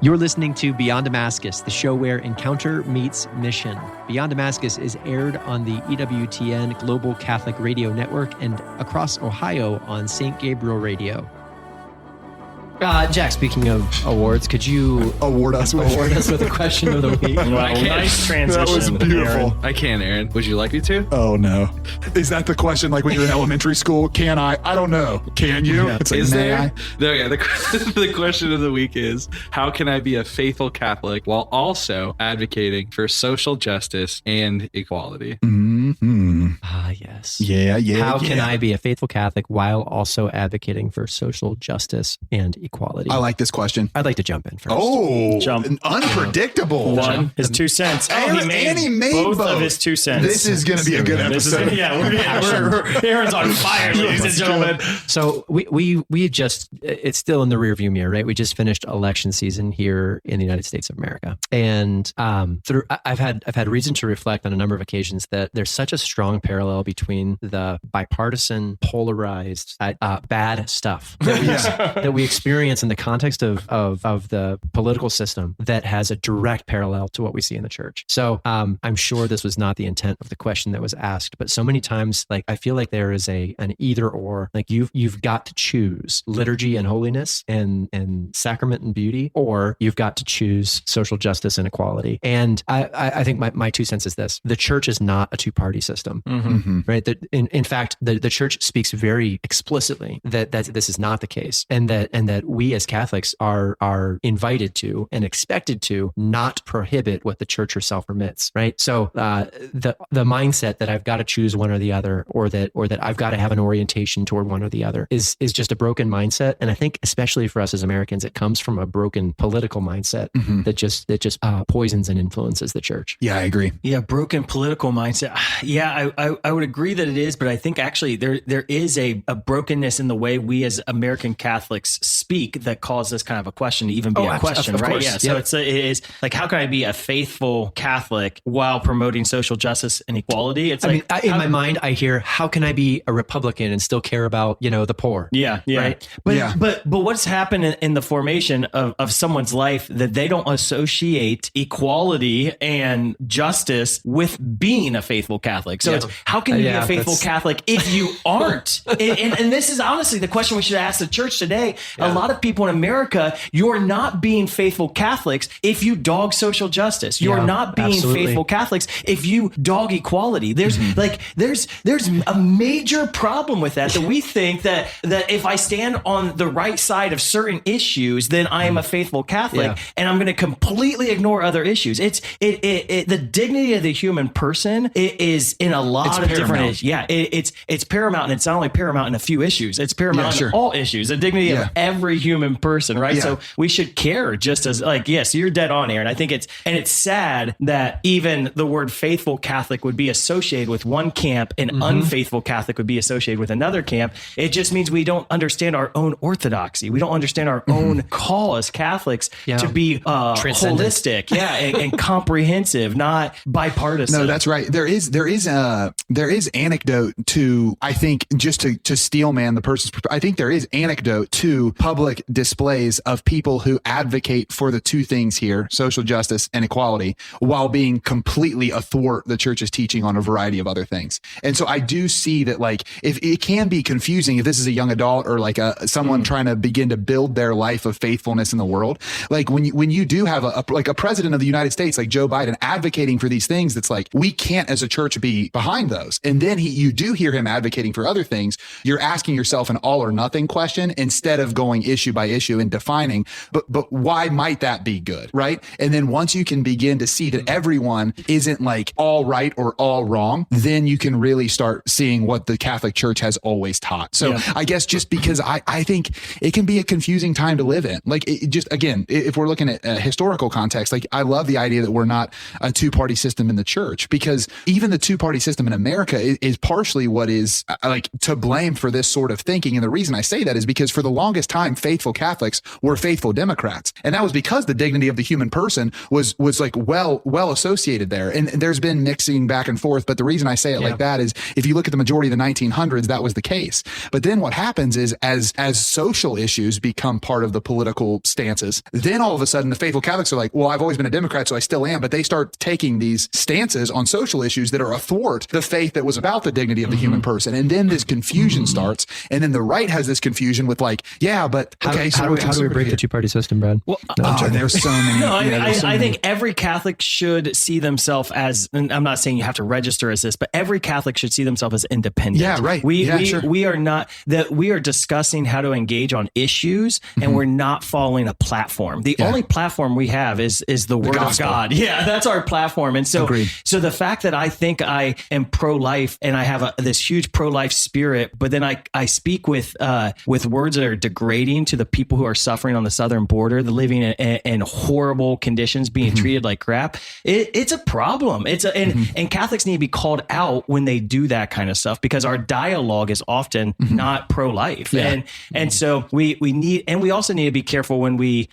You're listening to Beyond Damascus, the show where encounter meets mission. Beyond Damascus is aired on the EWTN Global Catholic Radio Network and across Ohio on St. Gabriel Radio. Jack, speaking of awards, could you award us with a question of the week? Well, nice transition. That was beautiful. Aaron. I can, Aaron. Would you like me to? Oh, no. Is that the question like when you're in elementary school? Can I? I don't know. Can you? Yeah. It's like, is there? I? No, yeah. The question of the week is, how can I be a faithful Catholic while also advocating for social justice and equality? Mm-hmm. Yes. Yeah. How can I be a faithful Catholic while also advocating for social justice and equality? I like this question. I'd like to jump in first. Oh, Jump. Unpredictable. His 2 cents. He made both of his 2 cents. This is going to be a good episode. Aaron's on fire, ladies and gentlemen. So we just, it's still in the rearview mirror, right? We just finished election season here in the United States of America. And I've had reason to reflect on a number of occasions that there's such a strong parallel between the bipartisan, polarized, bad stuff that we experience in the context of the political system that has a direct parallel to what we see in the church. So I'm sure this was not the intent of the question that was asked, but so many times, like, I feel like there is an either or, like you've got to choose liturgy and holiness and sacrament and beauty, or you've got to choose social justice and equality. And I think my 2 cents is this: the church is not a two-party system, right? In fact, the church speaks very explicitly that this is not the case, and that we as Catholics are invited to and expected to not prohibit what the church herself permits, right? So the mindset that I've got to choose one or the other, or that I've got to have an orientation toward one or the other is just a broken mindset. And I think especially for us as Americans, it comes from a broken political mindset that just poisons and influences the church. Yeah, I agree. Yeah, broken political mindset. Yeah, I would agree that it is, but I think actually there is a brokenness in the way we as American Catholics speak that causes kind of a question to even be a question, right? Course. Yeah. So it is like, how can I be a faithful Catholic while promoting social justice and equality? It's in my mind, I hear, how can I be a Republican and still care about, the poor? Yeah. Right. But what's happened in the formation of someone's life that they don't associate equality and justice with being a faithful Catholic. So it's, how can you be a faithful Catholic if you aren't? and this is honestly the question we should ask the church today. Yeah. A lot of people in America, you're not being faithful Catholics if you dog social justice. You're not being faithful Catholics if you dog equality. There's there's a major problem with that we think that if I stand on the right side of certain issues, then I am a faithful Catholic, and I'm going to completely ignore other issues. It's the dignity of the human person is in a lot of different issues. Yeah, it's paramount, and it's not only paramount in a few issues. It's paramount in all issues. The dignity of every human person, right? Yeah. So we should care just as yes, you're dead on, Aaron. I think it's sad that even the word faithful Catholic would be associated with one camp and unfaithful Catholic would be associated with another camp. It just means we don't understand our own orthodoxy. We don't understand our own call as Catholics to be holistic, and comprehensive, not bipartisan. No, that's right. There is anecdote to, I think, just to steel man the person's, I think there is anecdote to public displays of people who advocate for the 2 things here, social justice and equality, while being completely athwart the church's teaching on a variety of other things. And so I do see that, like, if it can be confusing if this is a young adult or like someone trying to begin to build their life of faithfulness in the world, like when you do have a president of the United States like Joe Biden advocating for these things, that's like, we can't as a church be behind those. And then you do hear him advocating for other things. You're asking yourself an all or nothing question instead of going issue by issue and defining, but why might that be good, right? And then once you can begin to see that everyone isn't like all right or all wrong, then you can really start seeing what the Catholic Church has always taught. So I guess just because I think it can be a confusing time to live in. Like, it just, again, if we're looking at a historical context, like, I love the idea that we're not a two-party system in the church, because even the two-party system in America is partially what is like to blame for this sort of thinking. And the reason I say that is because for the longest time, faithful Catholics were faithful Democrats. And that was because the dignity of the human person was like well associated there. And there's been mixing back and forth. But the reason I say it like that is if you look at the majority of the 1900s, that was the case. But then what happens is as social issues become part of the political stances, then all of a sudden the faithful Catholics are like, well, I've always been a Democrat, so I still am. But they start taking these stances on social issues that are athwart the faith that was about the dignity of the human person. And then this confusion starts. And then the right has this confusion with like, yeah, but okay, how do we break the two-party system, Brad? Well, there's so many. No, I think every Catholic should see themselves as, and I'm not saying you have to register as this, but every Catholic should see themselves as independent. Yeah, right. We are not that we are discussing how to engage on issues, and we're not following a platform. The only platform we have is the Word of God. Yeah, that's our platform. And so, so the fact that I think I am pro-life and I have this huge pro-life spirit, but then I speak with words that are degrading to the people who are suffering on the southern border, the living in horrible conditions, being treated like crap. It's a problem. And Catholics need to be called out when they do that kind of stuff, because our dialogue is often not pro-life. And so we need, and we also need to be careful when we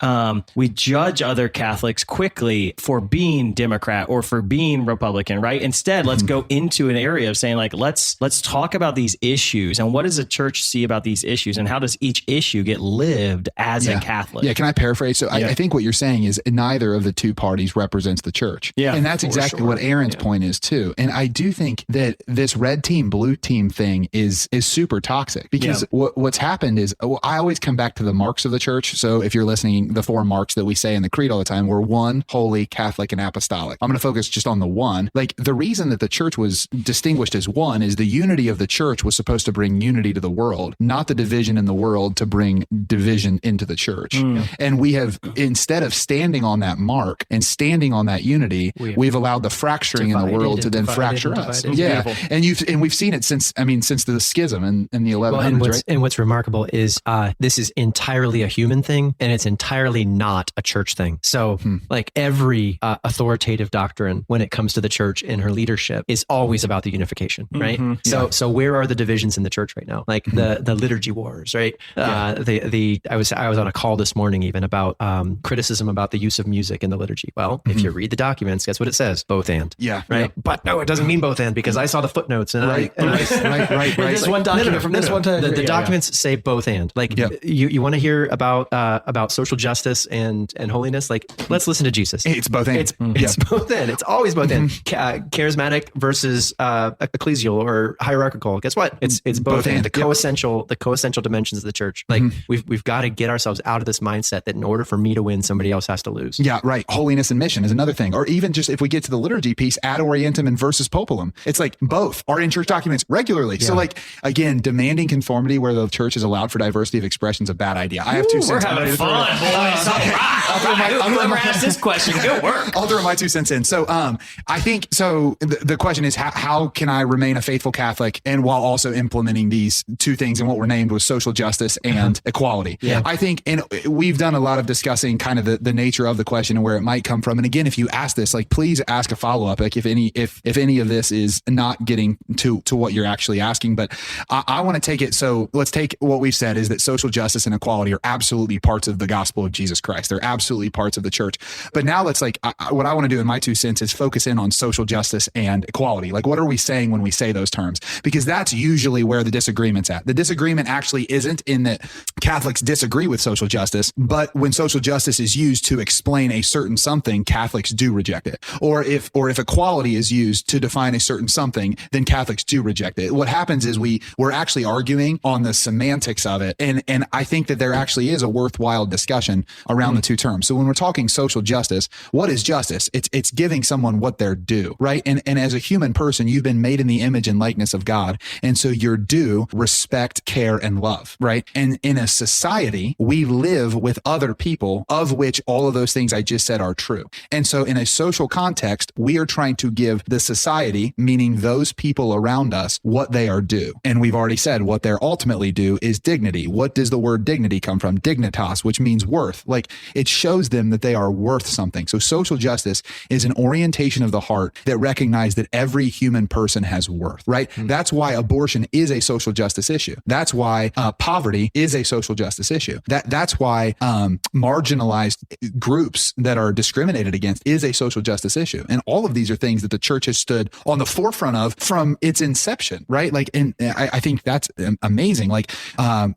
judge other Catholics quickly for being Democrat or for being Republican, right? Instead, let's go into an area of saying like, let's talk about these issues and what does the church see about these issues and how does each issue get lived as a Catholic? Yeah. Can I paraphrase? So I think what you're saying is neither of the two parties represents the church. Yeah. And that's exactly what Aaron's point is too. And I do think that this red team, blue team thing is super toxic because what's happened is I always come back to the marks of the church. So if you're listening, the 4 marks that we say in the creed all the time, we're one, holy, Catholic, and apostolic. I'm going to focus just on the one. Like the reason that the church was distinguished as one is the unity of the church was supposed to bring unity to the world, not the division in the world to bring division into the church. And we have, instead of standing on that mark and standing on that unity, we've allowed the fracturing in the world to then fracture us. Yeah. And we've seen it since the schism in the 1100s, right? And what's remarkable is this is entirely a human thing and it's entirely not a church thing. So like every authoritative doctrine when it comes to the church and her leadership is always about the unification, right? So where are the divisions in the church right now? Like the liturgy wars, right? I was on a call this morning even about criticism about the use of music in the liturgy. Well, if you read the documents, guess what it says? Both and. Right? Yeah. But no, it doesn't mean both and because I saw the footnotes and right. This one document from this one to the documents say both and. Like you want to hear about social justice and holiness? Like let's listen to Jesus. It's both and. It's both and. It's always both and. Charismatic versus ecclesial or hierarchical. Guess what? It's both and. The coessential dimensions of the church. Like we've got to get ourselves out of this mindset that in order for me to win, somebody else has to lose. Yeah, right. Holiness and mission is another thing. Or even just if we get to the liturgy piece, ad orientem and versus populum. It's like both are in church documents regularly. Yeah. So like, again, demanding conformity where the church is allowed for diversity of expression is a bad idea. I have 2 cents. We're having fun, boys. All right. Whoever asked this question, good work. I'll throw my 2 cents in. So I think, the question is how can I remain a faithful Catholic and while also implementing these 2 things and what were named was social justice and equality. Yeah. I think, and we've done a lot of discussing kind of the nature of the question and where it might come from. And again, if you ask this, like, please ask a follow-up, like if any of this is not getting to what you're actually asking, but I want to take it. So let's take what we've said is that social justice and equality are absolutely parts of the gospel of Jesus Christ. They're absolutely parts of the church. But now let's what I want to do in my 2 cents is focus in on social justice and equality. Like, what are we saying when we say those terms? Because that's usually where the disagreement's at. The disagreement actually isn't in that Catholics disagree with social justice, but when social justice is used to explain a certain something, Catholics do reject it. Or if equality is used to define a certain something, then Catholics do reject it. What happens is we're actually arguing on the semantics of it. And I think that there actually is a worthwhile discussion around the 2 terms. So when we're talking social justice, what is justice? It's giving someone what they're due, right? And as a human person, you've been made in the image and likeness of God. And so you're due respect, care, and love, right? And in a society, we live with other people of which all of those things I just said are true. And so in a social context, we are trying to give the society, meaning those people around us, what they are due. And we've already said what they're ultimately due is dignity. What does the word dignity come from? Dignitas, which means worth. Like it shows them that they are worth something. So social justice is an orientation of the heart that recognizes recognize that every human person has worth, right? That's why abortion is a social justice issue. That's why poverty is a social justice issue. That's why marginalized groups that are discriminated against is a social justice issue. And all of these are things that the church has stood on the forefront of from its inception, right? Like, and I think that's amazing. Like,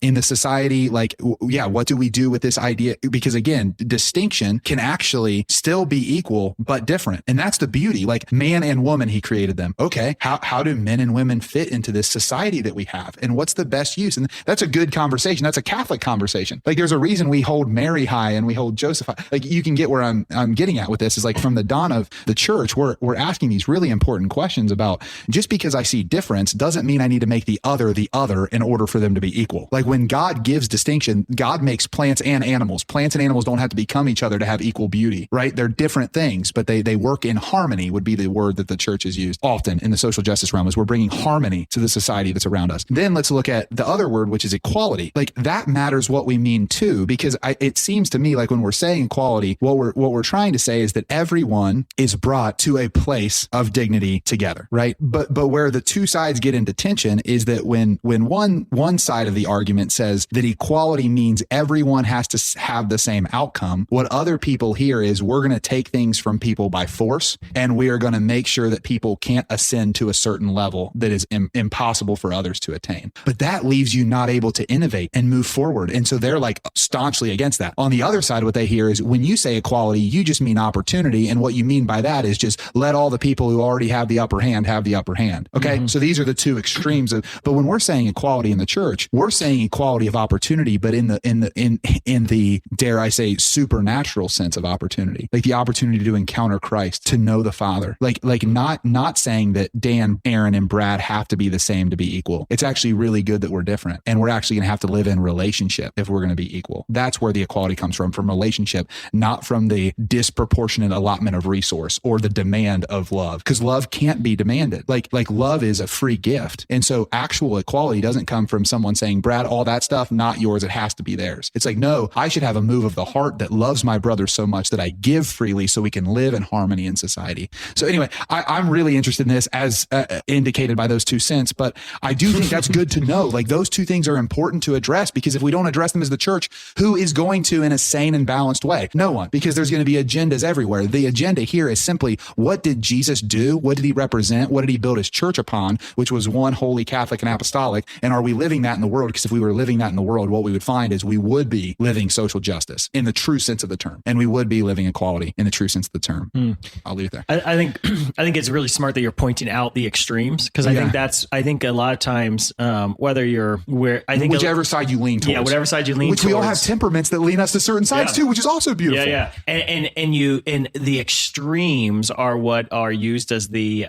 in the society, like, what do we do with this idea? Because again, distinction can actually still be equal, but different. And that's the beauty. Like, man and woman, he created them. Okay. How do men and women fit into this society that we have? And what's the best use? And that's a good conversation. That's a Catholic conversation. Like, there's a reason we hold Mary high and we hold Joseph high. Like, you can get where I'm getting at with this is like from the dawn of the church, we're asking these really important questions about just because I see difference doesn't mean I need to make the other in order for them to be equal. Like, when God gives distinction, God makes plants and animals. Plants and animals don't have to become each other to have equal beauty, right? They're different things, but they work in harmony would be the word that the church has used often in the social justice realm, is we're bringing harmony to the society that's around us. Then let's look at the other word, which is equality. Like, that matters what we mean too, because it seems to me like when we're saying equality, what we're trying to say is that everyone is brought to a place of dignity together, right? But where the two sides get into tension is that when one side of the argument says that equality means everyone has to have the same outcome, what other people hear is we're going to take things from people by force, and we are going to make sure that people can't ascend to a certain level that is impossible for others to attain. But that leaves you not able to innovate and move forward. And so they're like staunchly against that. On the other side, what they hear is when you say equality, you just mean opportunity. And what you mean by that is just let all the people who already have the upper hand have the upper hand. Okay. Mm-hmm. So these are the two extremes but when we're saying equality in the church, we're saying equality of opportunity, but in the dare I say supernatural sense of opportunity, like the opportunity to encounter Christ, to know the Father, like not saying that Dan, Aaron, and Brad have to be the same to be equal. It's actually really good that we're different, and we're actually going to have to live in relationship if we're going to be equal. That's where the equality comes from relationship, not from the disproportionate allotment of resource or the demand of love, because love can't be demanded. Like love is a free gift. And so actual equality doesn't come from someone saying, Brad, all that stuff, not yours. It has to be theirs. It's like, no, I should have a move of the heart that loves my brother so much that I give freely so we can live in harmony in society. So anyway, I'm really interested in this as indicated by those two cents, but I do think that's good to know. Like, those two things are important to address, because if we don't address them as the church, who is going to in a sane and balanced way? No one, because there's going to be agendas everywhere. The agenda here is simply, what did Jesus do? What did he represent? What did he build his church upon? Which was one, holy, Catholic, and apostolic. And are we living that in the world? Because if we were living that in the world, what we would find is we would be living social justice in the true sense of the term, and we would be living equality in the true sense of the term. I'll leave it there. I think it's really smart that you're pointing out the extremes, because I think a lot of times, whichever side you lean towards, whatever side you lean towards, we all have temperaments that lean us to certain sides too, which is also beautiful. And the extremes are what are used as the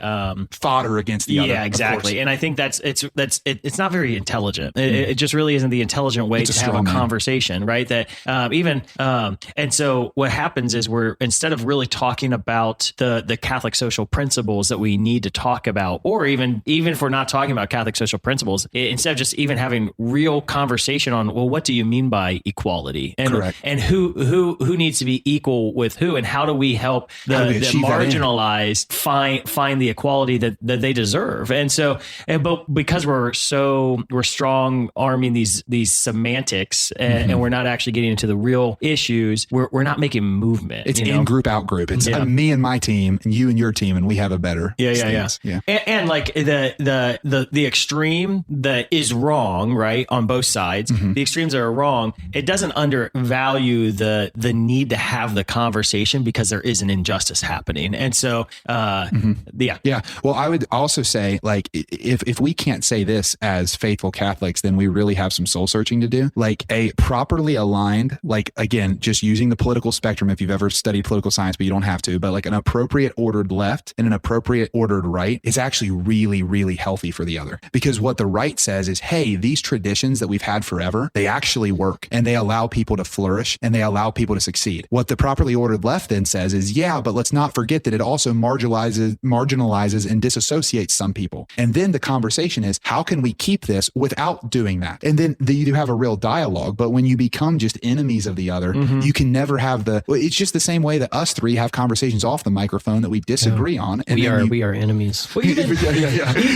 fodder against the other. Yeah, exactly. And I think it's not very intelligent. It just really isn't the intelligent way to have a conversation, right? That and so what happens is instead of really talking about the Catholic social principles that we need to talk about, or even if we're not talking about Catholic social principles, instead of just even having real conversation on, well, what do you mean by equality, and who needs to be equal with who, and how do we help the marginalized find the equality that they deserve? And so, but because we're strong arming these semantics, and we're not actually getting into the real issues, we're not making movement. It's in group, out group. It's me and my team, and you and your team, and we have a better stance. Yeah. And like the extreme that is wrong, right, on both sides, the extremes that are wrong, it doesn't undervalue the need to have the conversation, because there is an injustice happening. And so, Yeah. Well, I would also say, like, if we can't say this as faithful Catholics, then we really have some soul searching to do. Like, a properly aligned, like, again, just using the political spectrum, if you've ever studied political science, but you don't have to, but like an appropriate ordered left and an appropriate ordered right is actually really, really healthy for the other. Because what the right says is, hey, these traditions that we've had forever, they actually work, and they allow people to flourish, and they allow people to succeed. What the properly ordered left then says is, yeah, but let's not forget that it also marginalizes and disassociates some people. And then the conversation is, how can we keep this without doing that? And then you have a real dialogue. But when you become just enemies of the other, you can never have it's just the same way that us three have conversations off the microphone that we disagree on. we are enemies. Well, even,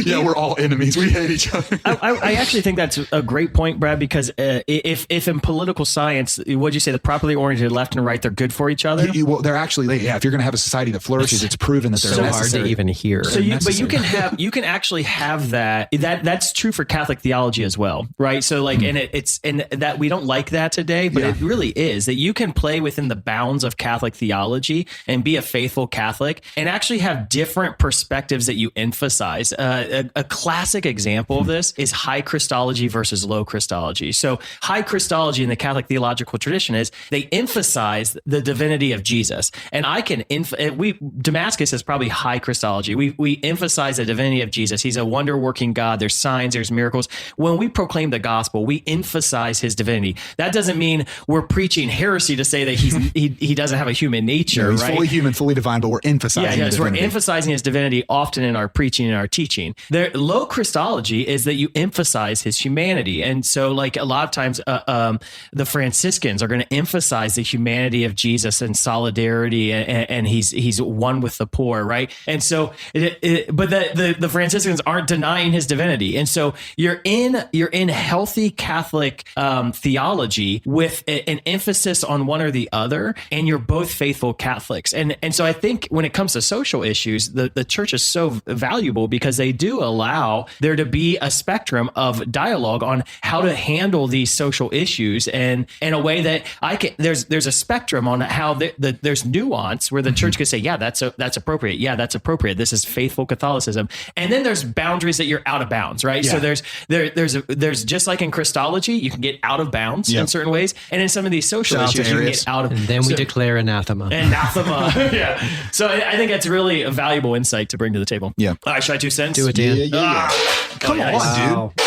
yeah, we're all enemies. We hate each other. I actually think that's a great point, Brad, because if in political science, what'd you say, the properly oriented left and right, they're good for each other? Well, they're actually, if you're going to have a society that flourishes, it's proven that they're so necessary. hard to even hear. So you can actually have that's true for Catholic theology as well, right? So like, and that we don't like that today, but it really is that you can play within the bounds of Catholic theology and be a faithful Catholic and actually have different perspectives that you emphasize. A classic example of this is high Christology versus low Christology. So high Christology in the Catholic theological tradition is they emphasize the divinity of Jesus. And Damascus is probably high Christology. We emphasize the divinity of Jesus. He's a wonder working God. There's signs, there's miracles. When we proclaim the gospel, we emphasize his divinity. That doesn't mean we're preaching heresy to say that he doesn't have a human nature. He's right? fully human, fully divine, but we're emphasizing his we're divinity. emphasizing his divinity often in our preaching and our teaching. Low Christology is that you emphasize his humanity. And so like a lot of times the Franciscans are going to emphasize the humanity of Jesus and solidarity and he's one with the poor, right? And so but the Franciscans aren't denying his divinity. And so you're in healthy Catholic theology with an emphasis on one or the other, and you're both faithful Catholics. And so I think when it comes to social issues, the church is so valuable because they do allow there to be a spectrum of dialogue on how to handle these social issues, and in a way that there's a spectrum on how there's nuance where the church can say, yeah, that's appropriate. Yeah, that's appropriate. This is faithful Catholicism. And then there's boundaries that you're out of bounds, right? Yeah. So there's just like in Christology, you can get out of bounds in certain ways. And in some of these social Shout out issues, to you can Arius. get out of. And then we declare anathema. Anathema. Yeah. So I think that's really a valuable insight to bring to the table. Yeah. All right, should I 2 cents? Do it, Dan. Come on, Wow. dude.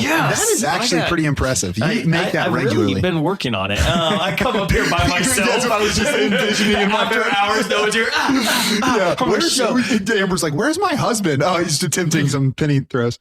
Yes. That is actually pretty impressive. You make that I've regularly. really been working on it. I come up here by myself. That's what I was just envisioning in my After brain. hours, no one's here. Amber's like, where's my husband? Oh, he's attempting some penny throws.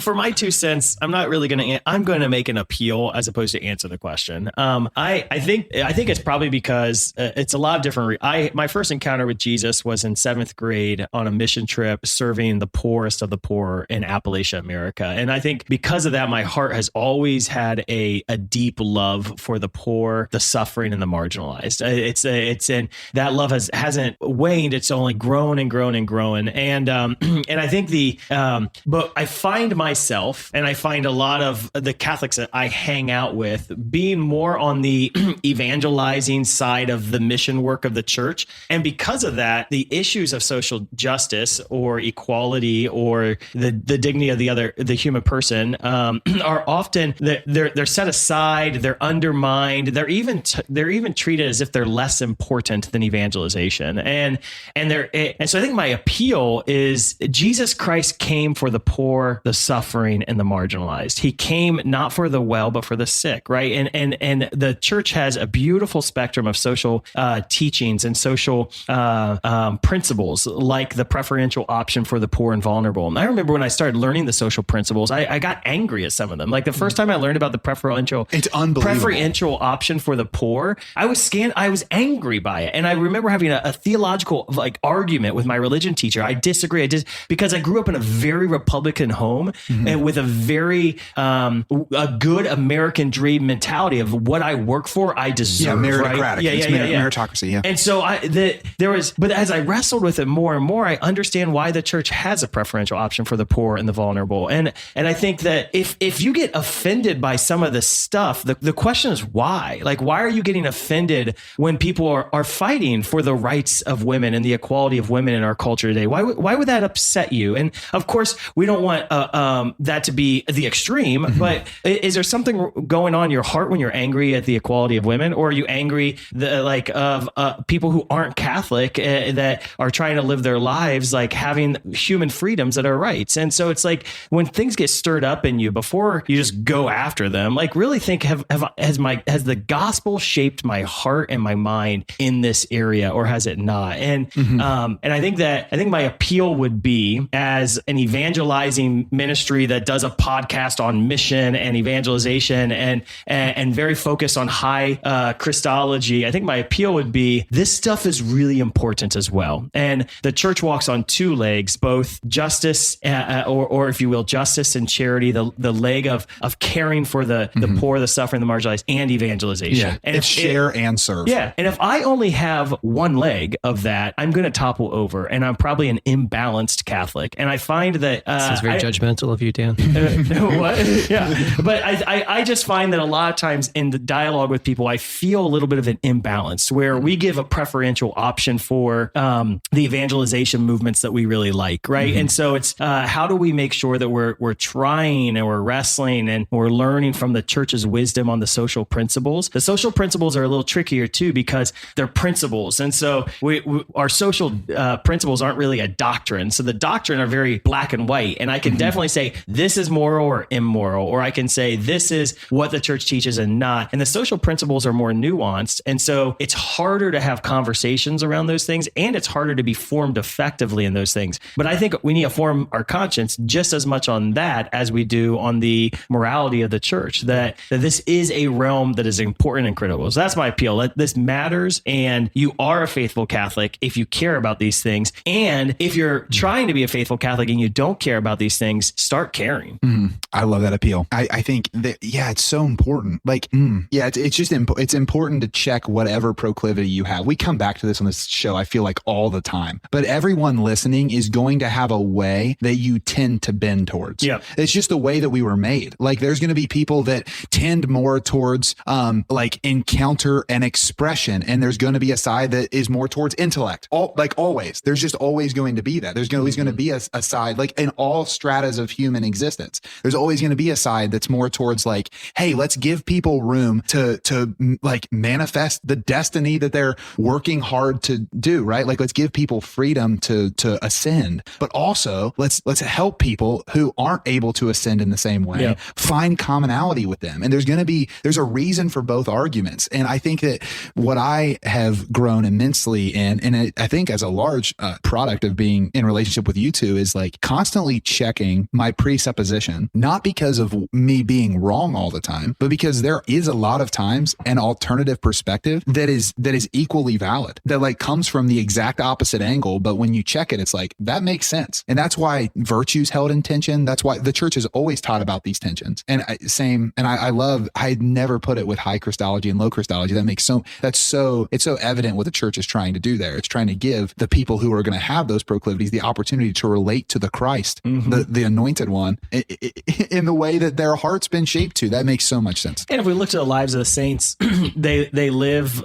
For my 2 cents, I'm not really going to. I'm going to make an appeal as opposed to answer the question. I think it's probably because it's a lot of different. My first encounter with Jesus was in 7th grade on a mission trip, serving the poorest of the poor in Appalachia, America, and I think because of that, my heart has always had a deep love for the poor, the suffering, and the marginalized. And that love hasn't waned. It's only grown and grown and grown. And I think but I find myself, and I find a lot of the Catholics that I hang out with being more on the evangelizing side of the mission work of the church. And because of that, the issues of social justice or equality or the dignity of the human person are often they're set aside, they're undermined, they're even treated as if they're less important than evangelization. And so I think my appeal is Jesus Christ came for the poor, the suffering, and the marginalized. He came not for the well, but for the sick, right? And the church has a beautiful spectrum of social teachings and social principles, like the preferential option for the poor and vulnerable. And I remember when I started learning the social principles, I got angry at some of them. Like the first time I learned about the preferential option for the poor, I was angry by it. And I remember having a theological argument with my religion teacher. I disagree. Because I grew up in a very Republican home and with a very a good American dream mentality of what I work for, I deserve. Yeah, meritocratic. Right? Yeah, meritocracy. Yeah. And so but as I wrestled with it more and more, I understand why the church has a preferential option for the poor and the vulnerable. And I think that if you get offended by some of this stuff, the question is why? Like, why are you getting offended when people are fighting for the rights of women and the equality of women in our culture today? Why would that upset you? And of course, we don't want that to be the extreme, but is there something going on in your heart when you're angry at the equality of women? Or are you angry of people who aren't Catholic that are trying to live their lives like having human freedoms that are rights? And so it's like when things things get stirred up in you, before you just go after them, like really think, has the gospel shaped my heart and my mind in this area, or has it not? And I think my appeal would be, as an evangelizing ministry that does a podcast on mission and evangelization and very focused on high Christology, I think my appeal would be, this stuff is really important as well. And the church walks on two legs, both justice, or if you will, justice and charity, the leg of caring for the poor, the suffering, the marginalized, and evangelization. Yeah, and it's share and serve. Yeah. And if I only have one leg of that, I'm going to topple over, and I'm probably an imbalanced Catholic. And I find that this is very judgmental of you, Dan. What? Yeah. But I just find that a lot of times in the dialogue with people, I feel a little bit of an imbalance, where we give a preferential option for the evangelization movements that we really like, right? And so it's how do we make sure that we're trying and we're wrestling and we're learning from the church's wisdom on the social principles. The social principles are a little trickier too, because they're principles, and so our social principles aren't really a doctrine. So the doctrine are very black and white, and I can definitely say this is moral or immoral, or I can say this is what the church teaches and not. And the social principles are more nuanced, and so it's harder to have conversations around those things, and it's harder to be formed effectively in those things. But I think we need to form our conscience just as much on that as we do on the morality of the church, that this is a realm that is important and critical. So that's my appeal. This matters, and you are a faithful Catholic if you care about these things. And if you're trying to be a faithful Catholic and you don't care about these things, start caring. I love that appeal. I think that, it's so important. Like, it's just it's important to check whatever proclivity you have. We come back to this on this show, I feel like, all the time, but everyone listening is going to have a way that you tend to bend towards. Yeah. It's just the way that we were made. Like, there's going to be people that tend more towards like encounter and expression, and there's going to be a side that is more towards intellect. Always, there's just always going to be that. There's always going to be a side, like in all stratas of human existence, there's always going to be a side that's more towards like, hey, let's give people room to like manifest the destiny that they're working hard to do, right? Like, let's give people freedom to ascend, but also let's help people who aren't able to ascend in the same way, find commonality with them. And there's a reason for both arguments. And I think that what I have grown immensely in, and I think as a large product of being in relationship with you two, is like constantly checking my presupposition, not because of me being wrong all the time, but because there is a lot of times an alternative perspective that is equally valid, that like comes from the exact opposite angle. But when you check it, it's like, that makes sense. And that's why virtue's held in tension. That's why the church has always taught about these tensions. And I never put it with high Christology and low Christology. It's so evident what the church is trying to do there. It's trying to give the people who are going to have those proclivities the opportunity to relate to the Christ, the anointed one, in the way that their heart's been shaped to. That makes so much sense. And if we look to the lives of the saints, they live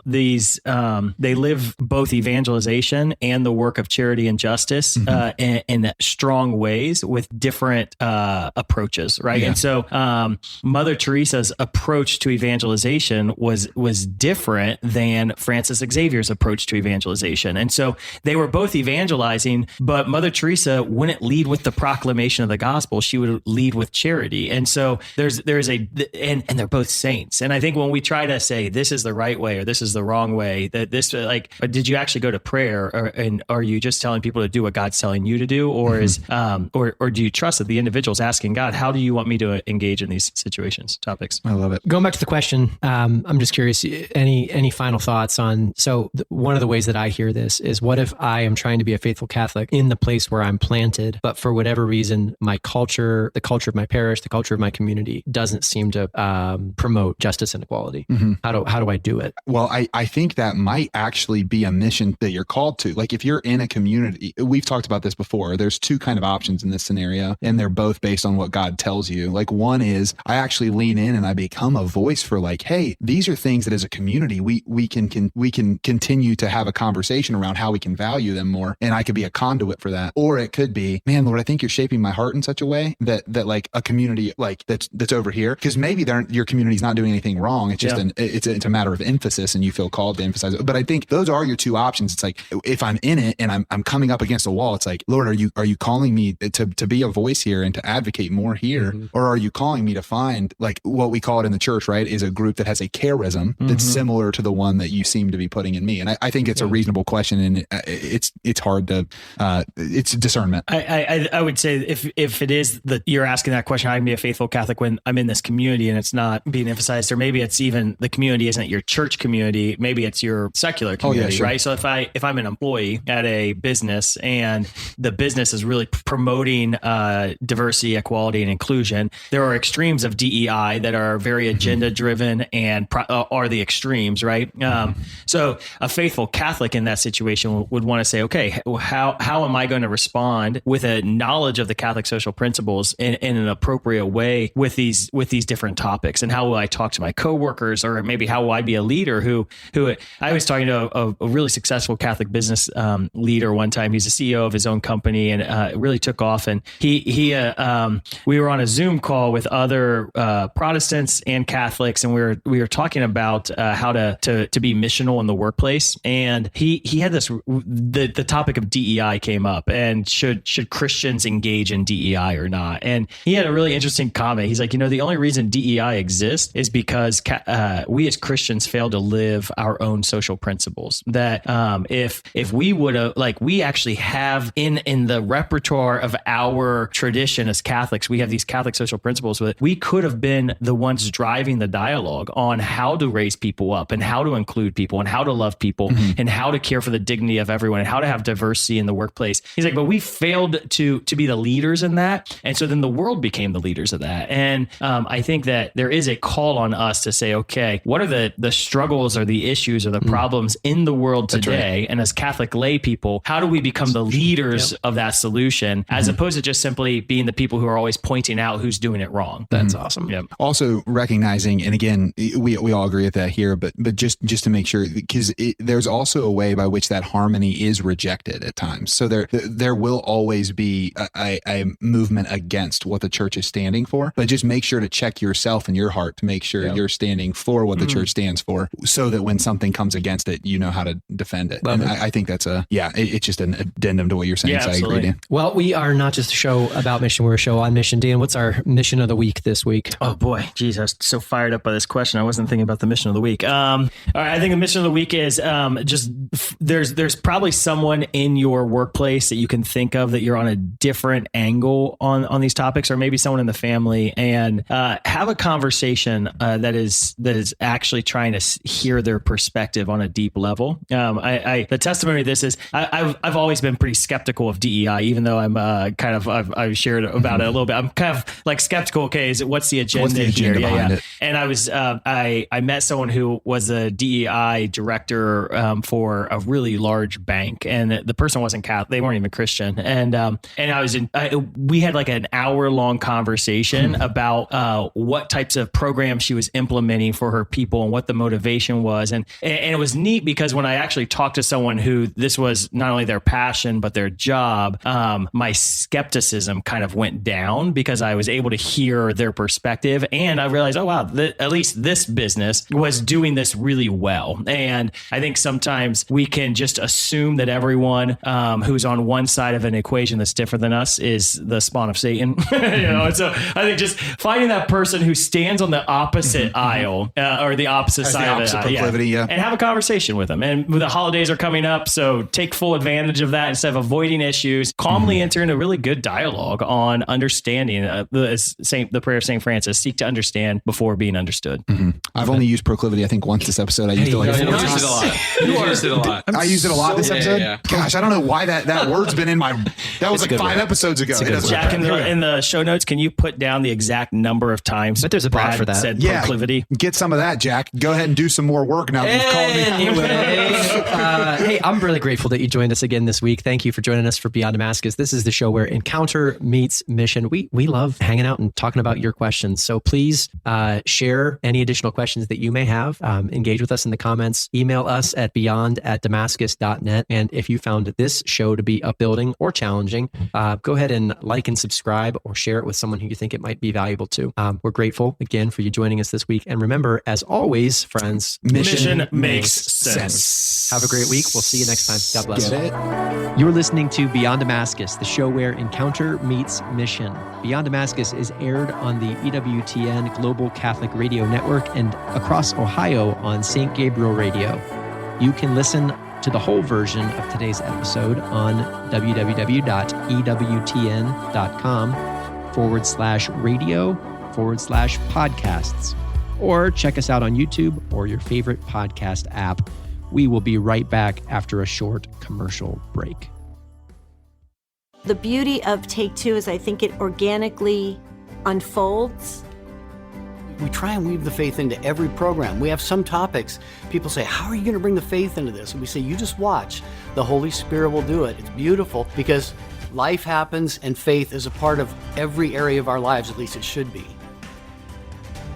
both evangelization and the work of charity and justice in strong ways with different approaches, right? Yeah. And so Mother Teresa's approach to evangelization was different than Francis Xavier's approach to evangelization. And so they were both evangelizing, but Mother Teresa wouldn't lead with the proclamation of the gospel. She would lead with charity. And so and they're both saints. And I think when we try to say this is the right way or this is the wrong way, that this, like, did you actually go to prayer, and are you just telling people to do what God's telling you to do, or is or do you trust that the individual's asking God, how do you want me to engage in these situations, topics? I love it. Going back to the question, I'm just curious, any final thoughts on, one of the ways that I hear this is, what if I am trying to be a faithful Catholic in the place where I'm planted, but for whatever reason, my culture, the culture of my parish, the culture of my community doesn't seem to promote justice and equality. How do I do it? Well, I think that might actually be a mission that you're called to. Like, if you're in a community, we've talked about this before, there's two kind of options in this scenario, and they're both based on what God tells you. Like, one is I actually lean in and I become a voice for, like, hey, these are things that as a community, we can continue to have a conversation around how we can value them more. And I could be a conduit for that. Or it could be, man, Lord, I think you're shaping my heart in such a way that like a community like that's over here, because maybe your community's not doing anything wrong. It's just it's a matter of emphasis, and you feel called to emphasize it. But I think those are your two options. It's like, if I'm in it and I'm coming up against a wall, it's like, Lord, are you calling me to be a voice here and to advocate more here? Or are you calling me to find, like what we call it in the church, right, is a group that has a charism that's similar to the one that you seem to be putting in me? And I think it's a reasonable question, and it's hard to it's discernment. I would say if it is that you're asking that question, how can I be a faithful Catholic when I'm in this community and it's not being emphasized, or maybe it's even the community isn't your church community, maybe it's your secular community, right? So if I'm an employee at a business and the business is really promoting diversity, equality, and inclusion, there are extremes of DEI that are very agenda driven and are the extremes, right? So a faithful Catholic in that situation would want to say, okay, how am I going to respond with a knowledge of the Catholic social principles in an appropriate way with these different topics? And how will I talk to my coworkers, or maybe how will I be a leader who I was talking to a really successful Catholic business leader one time. He's a CEO of his own company, and it really took off. And we were on a Zoom call with other Protestants and Catholics, and we were talking about how to be missional in the workplace. And he had the topic of DEI came up, and should Christians engage in DEI or not? And he had a really interesting comment. He's like, the only reason DEI exists is because we as Christians fail to live our own social principles. That if we would have, like, we actually have in the repertoire of our tradition as Catholics, we have these Catholic social principles that we could have been the ones driving the dialogue on how to raise people up and how to include people and how to love people and how to care for the dignity of everyone and how to have diversity in the workplace. He's like, but we failed to be the leaders in that. And so then the world became the leaders of that. And I think that there is a call on us to say, okay, what are the struggles or the issues or the problems in the world today? Right. And as Catholic lay people, how do we become the leaders of that solution, as opposed to just simply being the people who are always pointing out who's doing it wrong? That's awesome. Yep. Also recognizing, and again, we all agree with that here, but just to make sure, because there's also a way by which that harmony is rejected at times. So there will always be a movement against what the church is standing for, but just make sure to check yourself and your heart to make sure you're standing for what the church stands for, so that when something comes against it, you know how to defend it. And I think that's it's just an addendum to what you're saying. Yeah, so absolutely. I agree, Dan. Well, we are not just a show about mission, we're a show on mission. Dan, what's our mission of the week this week? Oh boy, geez, I was so fired up by this question. I wasn't thinking about the mission of the week. All right, I think the mission of the week is just there's probably someone in your workplace that you can think of that you're on a different angle on these topics, or maybe someone in the family, and have a conversation that is actually trying to hear their perspective on a deep level. The testimony of this is I've always been pretty skeptical of DEI, even though I'm I've shared about it a little bit. I'm kind of like skeptical. Okay, what's the agenda here? Behind it? And I was I met someone who was a DEI director for a really large bank, and the person wasn't Catholic. They weren't even Christian. And we had like an hour-long conversation about what types of programs she was implementing for her people and what the motivation was. And it was neat because when I actually talked to someone who this was not only their passion but their job, my skepticism kind of went down because I was able to hear their perspective, and I realized, oh wow, at least this business was doing this really well. And I think sometimes we can just assume that everyone who's on one side of an equation that's different than us is the spawn of Satan. And so I think just finding that person who stands on the opposite aisle or the opposite side of it, proclivity, and have a conversation with them. And the holidays are coming up, so take full advantage of that. Instead of avoiding issues, calmly enter into a really good dialogue on understanding. The prayer of St. Francis: seek to understand before being understood. I've only used proclivity, I think, once this episode. I used it like 4 You times. used it a lot. You used it a lot. I used it a lot this episode. Yeah. Gosh, I don't know why that word's been in my. That was like 5 episodes ago. It doesn't Jack, matter. in the show notes, can you put down the exact number of times? But there's a bot Brad for that. said Yeah, proclivity. get some of that, Jack. Go ahead and do some more work now that you've called me. Anyway, hey, I'm really grateful that you joined us again this week. Thank you for joining us for Beyond Damascus. This is the show where encounter meets mission. We love hanging out and talking about your questions. So please share any additional questions that you may have. Engage with us in the comments. Email us at beyond@damascus.net. And if you found this show to be upbuilding or challenging, go ahead and like and subscribe or share it with someone who you think it might be valuable to. We're grateful again for you joining us this week. And remember, as always, friends, Mission makes sense. Have a great week. We'll see you next time. God bless. Get it? You're listening to Beyond Damascus, the show where encounter meets Mission. Beyond Damascus is aired on the EWTN Global Catholic Radio Network and across Ohio on St. Gabriel Radio. You can listen to the whole version of today's episode on www.ewtn.com/radio/podcasts, or check us out on YouTube or your favorite podcast app. We will be right back after a short commercial break. The beauty of Take Two is I think it organically unfolds. We try and weave the faith into every program. We have some topics, people say, how are you going to bring the faith into this? And we say, you just watch. The Holy Spirit will do it. It's beautiful because life happens and faith is a part of every area of our lives, at least it should be.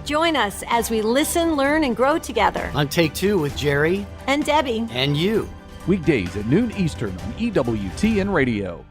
Join us as we listen, learn, and grow together. On Take Two with Jerry And Debbie. and you. Weekdays at noon Eastern on EWTN Radio.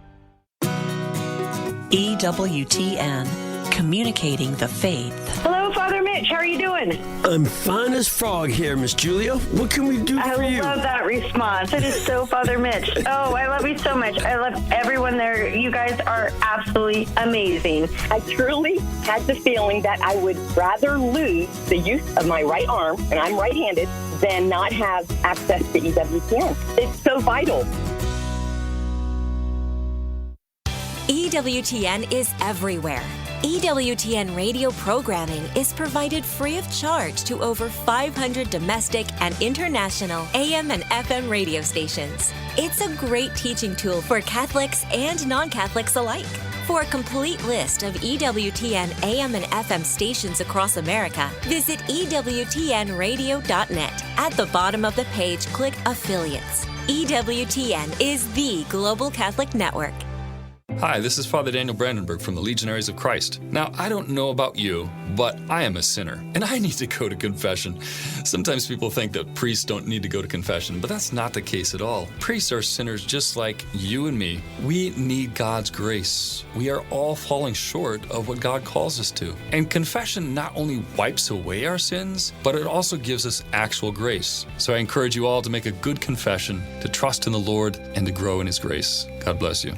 EWTN, communicating the faith. Hello, Father Mitch. How are you doing? I'm fine as frog here, Miss Julia. What can we do for you? I love that response. It is so Father Mitch. Oh, I love you so much. I love everyone there. You guys are absolutely amazing. I truly had the feeling that I would rather lose the use of my right arm, and I'm right-handed, than not have access to EWTN. It's so vital. EWTN is everywhere. EWTN radio programming is provided free of charge to over 500 domestic and international AM and FM radio stations. It's a great teaching tool for Catholics and non-Catholics alike. For a complete list of EWTN AM and FM stations across America, visit EWTNradio.net. At the bottom of the page, click Affiliates. EWTN is the Global Catholic Network. Hi, this is Father Daniel Brandenburg from the Legionaries of Christ. Now, I don't know about you, but I am a sinner, and I need to go to confession. Sometimes people think that priests don't need to go to confession, but that's not the case at all. Priests are sinners just like you and me. We need God's grace. We are all falling short of what God calls us to. And confession not only wipes away our sins, but it also gives us actual grace. So I encourage you all to make a good confession, to trust in the Lord, and to grow in His grace. God bless you.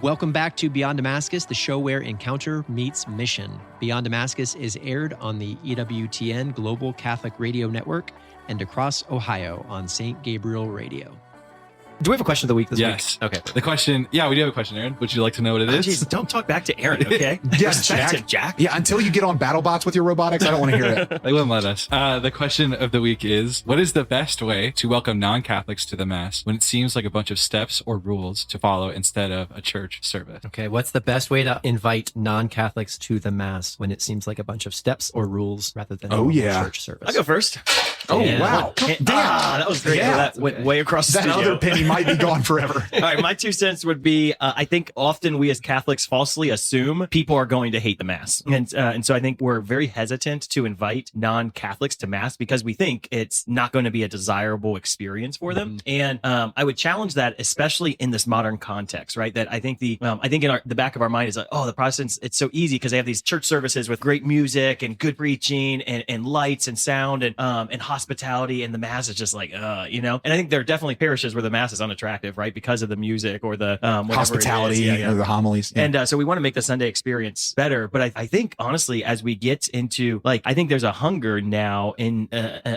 Welcome back to Beyond Damascus, the show where encounter meets mission. Beyond Damascus is aired on the EWTN Global Catholic Radio Network and across Ohio on St. Gabriel Radio. Do we have a question of the week this Yes. week? Okay. The question, we do have a question, Aaron. Would you like to know what it is? Geez, don't talk back to Aaron, okay? Yes, Respect Jack. to Jack. Yeah, until you get on BattleBots with your robotics, I don't want to hear it. They wouldn't let us. The question of the week is, what is the best way to welcome non-Catholics to the Mass when it seems like a bunch of steps or rules to follow instead of a church service? Okay, what's the best way to invite non-Catholics to the Mass when it seems like a bunch of steps or rules rather than a church service? I'll go first. Oh, wow. Damn. That was great. Yeah. That went way across the That studio. other penny might be gone forever. All right, my 2 cents would be, I think often we as Catholics falsely assume people are going to hate the Mass. And so I think we're very hesitant to invite non-Catholics to Mass because we think it's not going to be a desirable experience for them. And I would challenge that, especially in this modern context, right? That I think the back of our mind is like, oh, the Protestants, it's so easy because they have these church services with great music and good preaching and lights and sound and hospitality, and the Mass is just like, And I think there are definitely parishes where the Mass is unattractive, right? Because of the music or the hospitality or the homilies. Yeah. And so we want to make the Sunday experience better. But I think, honestly, as we get into, I think there's a hunger now in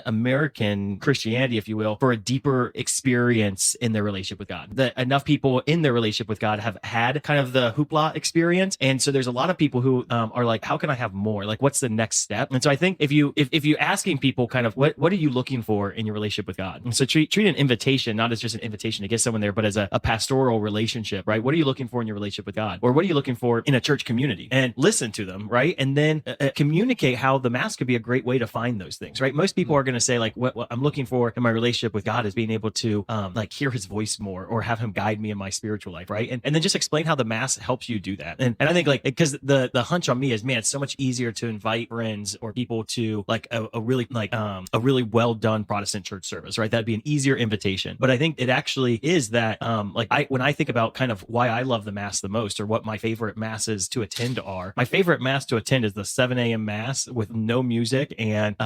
American Christianity, if you will, for a deeper experience in their relationship with God. That enough people in their relationship with God have had kind of the hoopla experience. And so there's a lot of people who are like, how can I have more? Like, what's the next step? And so I think if you asking people kind of what are you looking for in your relationship with God? And so treat an invitation not as just an invitation to get someone there, but as a pastoral relationship, right? What are you looking for in your relationship with God? Or what are you looking for in a church community? And listen to them, right? And then communicate how the Mass could be a great way to find those things, right? Most people are going to say, like, what I'm looking for in my relationship with God is being able to hear His voice more or have Him guide me in my spiritual life, right? And then just explain how the Mass helps you do that. And I think, because the hunch on me is, man, it's so much easier to invite friends or people to a really well done Protestant church service, right? That'd be an easier invitation. But I think it actually actually is that, when I think about kind of why I love the Mass the most, or what my favorite Masses to attend are, my favorite Mass to attend is the 7 a.m. Mass with no music and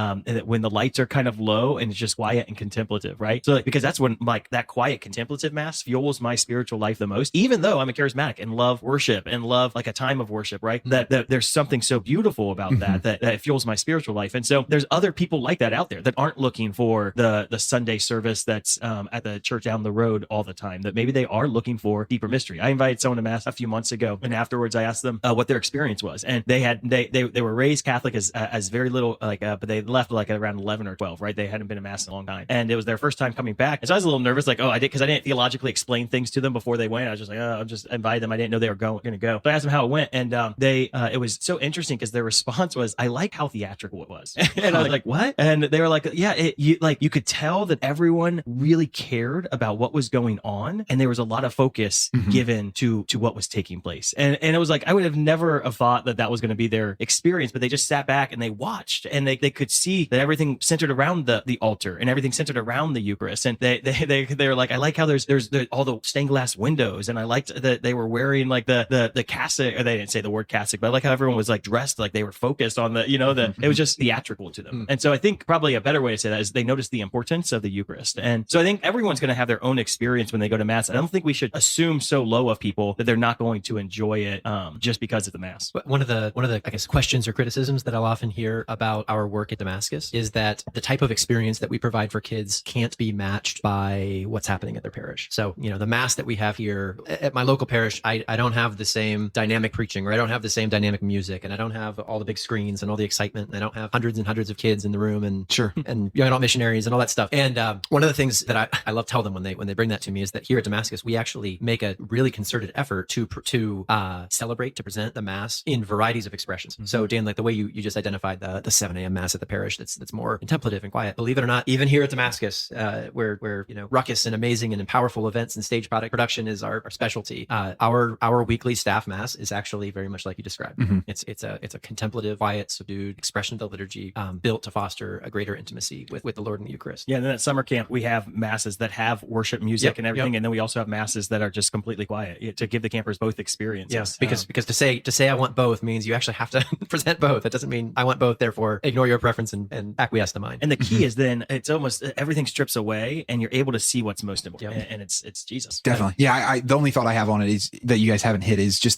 when the lights are kind of low and it's just quiet and contemplative, right? So because that's when that quiet contemplative Mass fuels my spiritual life the most, even though I'm a charismatic and love worship and love like a time of worship, right? That there's something so beautiful about that it fuels my spiritual life. And so there's other people like that out there that aren't looking for the Sunday service that's at the church down the road all the time, that maybe they are looking for deeper mystery. I invited someone to Mass a few months ago, and afterwards I asked them what their experience was, and they were raised Catholic as very little, but they left like around 11 or 12, right? They hadn't been to Mass in a long time, and it was their first time coming back. And so I was a little nervous, because I didn't theologically explain things to them before they went. I was just like, I'm just invited them. I didn't know they were going to go. So I asked them how it went, and it was so interesting because their response was, I like how theatrical it was. And I was like, what? And they were like, yeah, you could tell that everyone really cared about what was going on, and there was a lot of focus given to what was taking place. And it was like, I would have never have thought that was going to be their experience, but they just sat back and they watched, and they could see that everything centered around the altar and everything centered around the Eucharist. And they were like, I like how there's all the stained glass windows, and I liked that they were wearing like the cassock, or they didn't say the word cassock, but I like how everyone was like dressed like they were focused on it was just theatrical to them. And so I think probably a better way to say that is they noticed the importance of the Eucharist. And so I think everyone's going to have their own experience when they go to Mass. I don't think we should assume so low of people that they're not going to enjoy it just because of the Mass. One of the I guess questions or criticisms that I'll often hear about our work at Damascus is that the type of experience that we provide for kids can't be matched by what's happening at their parish. So, the Mass that we have here at my local parish, I don't have the same dynamic preaching, or I don't have the same dynamic music, and I don't have all the big screens and all the excitement, and I don't have hundreds and hundreds of kids in the room and young adult missionaries and all that stuff. And one of the things that I love to tell them when they bring that to me is that here at Damascus, we actually make a really concerted effort to celebrate, to present the Mass in varieties of expressions. So Dan, like the way you just identified the 7 a.m. Mass at the parish, that's more contemplative and quiet. Believe it or not, even here at Damascus, where ruckus and amazing and powerful events and stage production is our specialty. Our weekly staff Mass is actually very much like you described. It's a contemplative, quiet, subdued expression of the liturgy, built to foster a greater intimacy with the Lord in the Eucharist. Yeah, and then at summer camp we have Masses that have worship music and everything, and then we also have Masses that are just completely quiet to give the campers both experiences. Yes, because to say I want both means you actually have to present both. That doesn't mean I want both, therefore ignore your preference and acquiesce to mine. And the key is then it's almost everything strips away, and you're able to see what's most important, and it's Jesus. Definitely. Yeah, I the only thought I have on it is that you guys haven't hit is just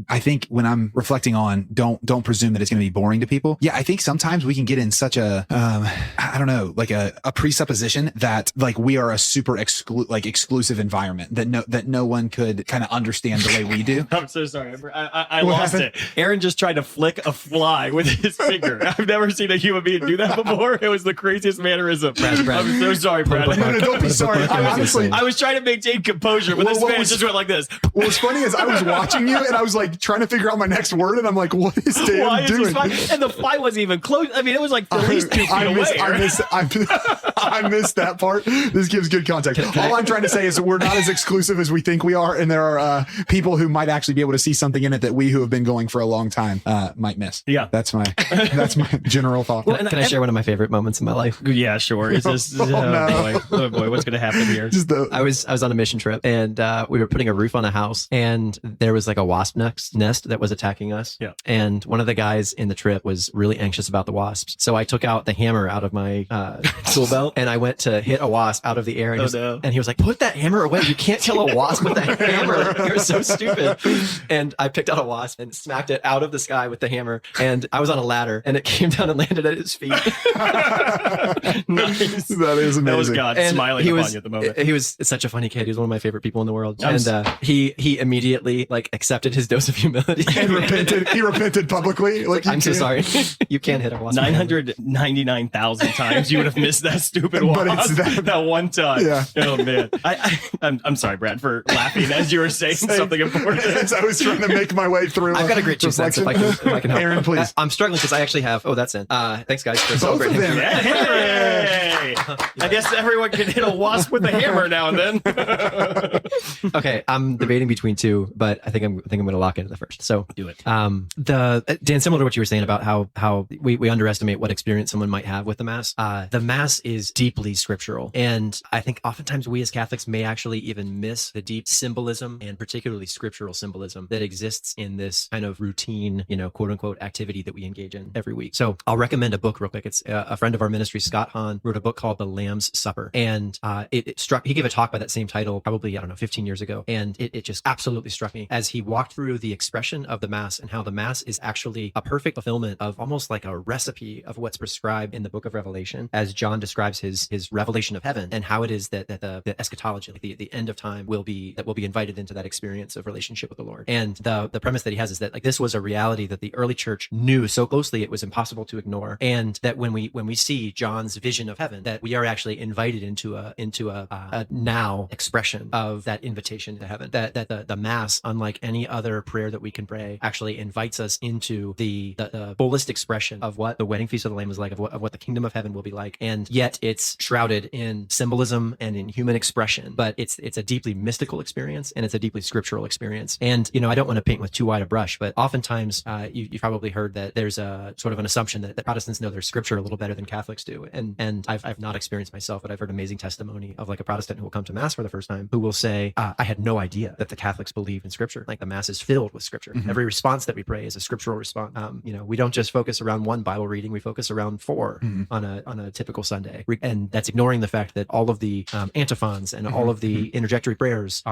I think when I'm reflecting on don't presume that it's going to be boring to people. Yeah, I think sometimes we can get in such a I don't know, like a presupposition that like we are a super exclusive environment that no one could kind of understand the way we do. I'm so sorry. I lost it. Aaron just tried to flick a fly with his finger. I've never seen a human being do that before. It was the craziest mannerism. Brad. I'm so sorry, Brad. No, don't be sorry. Honestly, I was trying to maintain composure, but this man just went like this. What's funny is I was watching you and I was like trying to figure out my next word, and I'm like, what is Dan doing? And the fly wasn't even close. I mean, it was like at least 2 feet away. I missed that part. This gives good context. All I'm trying to say is that we're not as exclusive as we think we are, and there are people who might actually be able to see something in it that we who have been going for a long time might miss. Yeah, that's my general thought. Well, can I share one of my favorite moments in my life? Yeah, sure. Is this? Oh boy, what's going to happen here? I was on a mission trip, and we were putting a roof on a house, and there was like a wasp nest that was attacking us. Yeah. And one of the guys in the trip was really anxious about the wasps, so I took out the hammer out of my tool belt, and I went to hit a wasp out of the air, and he was like, "Put that hammer away! You can't kill a wasp with that hammer. You're so stupid." And I picked out a wasp and smacked it out of the sky with the hammer, and I was on a ladder, and it came down and landed at his feet. Nice. That is amazing. That was God smiling upon you at the moment. He was such a funny kid. He was one of my favorite people in the world, and he immediately like accepted his dose of humility and repented. He repented publicly. Like, I'm so sorry. You can't hit a wasp. 999,000 times you would have missed that stupid wasp. But it's that one time. Yeah. Oh man. I'm sorry, Brad, for laughing as you were saying something important. As I was trying to make my way through. I've got a great 2 cents if I can help. Aaron, please. I'm struggling because I actually have. Oh, that's it. Thanks, guys. For both of them. Hey! I guess everyone can hit a wasp with a hammer now and then. Okay, I'm debating between two, but I think I'm going to lock into the first. So do it. Dan, similar to what you were saying about how we underestimate what experience someone might have with the Mass. The Mass is deeply scriptural, and I think oftentimes we as Catholics may actually even miss the deep symbolism and particularly scriptural symbolism that exists in this kind of routine, quote unquote activity that we engage in every week. So I'll recommend a book real quick. It's a friend of our ministry, Scott Hahn, wrote a book called The Lamb's Supper. And it struck, he gave a talk by that same title probably, 15 years ago. And it just absolutely struck me as he walked through the expression of the Mass and how the Mass is actually a perfect fulfillment of almost like a recipe of what's prescribed in the book of Revelation, as John describes his revelation of heaven and how it is that the eschatology, like the end of time, will be invited into that experience of relationship with the Lord. And the premise that he has is that like this was a reality that the early church knew so closely it was impossible to ignore, and that when we see John's vision of heaven, that we are actually invited into a now expression of that invitation to heaven. That the Mass, unlike any other prayer that we can pray, actually invites us into the fullest expression of what the wedding feast of the Lamb is like, of what the kingdom of heaven will be like. And yet it's shrouded in symbolism and in human expression, but it's a deeply mystical experience, and it's a deeply scriptural experience. And I don't want to paint with too wide a brush, but oftentimes you've probably heard that there's a sort of an assumption that Protestants know their scripture a little better than Catholics do. And I've not experienced myself, but I've heard amazing testimony of like a Protestant who will come to Mass for the first time, who will say, I had no idea that the Catholics believe in scripture. Like the Mass is filled with scripture. Mm-hmm. Every response that we pray is a scriptural response. We don't just focus around one Bible reading, we focus around 4 on a typical Sunday. And that's ignoring the fact that all of the antiphons and all of the interjectory prayers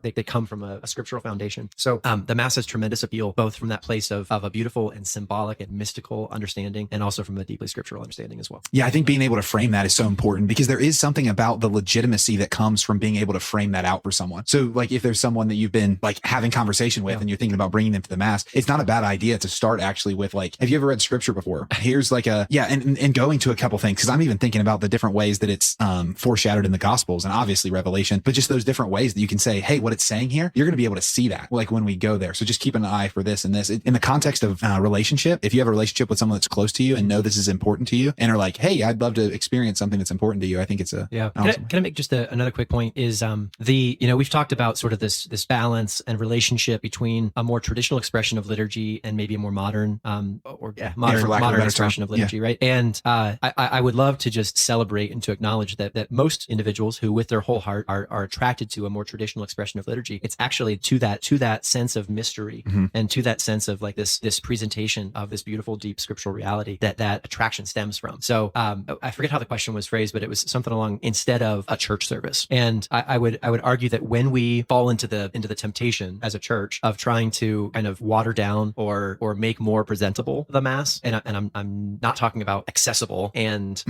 they come from a scriptural foundation. So the Mass has tremendous appeal, both from that place of a beautiful and symbolic and mystical understanding, and also from a deeply scriptural understanding as well. Yeah, I think being able to frame that is so important, because there is something about the legitimacy that comes from being able to frame that out for someone. So like if there's someone that you've been like having conversation with and you're thinking about bringing them to the Mass, it's not a bad idea to start actually with like, have you ever read scripture before? Here's like and going to a couple things, because I'm even thinking about the different ways that it's foreshadowed in the Gospels and obviously Revelation, but just those different ways that you can say, hey, what it's saying here, you're going to be able to see that like when we go there. So just keep an eye for this and this. In the context of relationship, if you have a relationship with someone that's close to you and know this is important to you and are like, hey, I'd love to experience something that's important to you, I think it's awesome. Can I make just another quick point is we've talked about sort of this balance and relationship between a more traditional expression of liturgy and maybe a more modern modern expression of liturgy, right? And I would love to just celebrate and to acknowledge that most individuals who with their whole heart are attracted to a more traditional expression of liturgy, it's actually to that sense of mystery and to that sense of like this presentation of this beautiful deep scriptural reality that attraction stems from. So I forget how the question was phrased, but it was something along instead of a church service. And I would argue that when we fall into the temptation as a church of trying to kind of water down or make more presentable the Mass, and I'm not talking about accessible and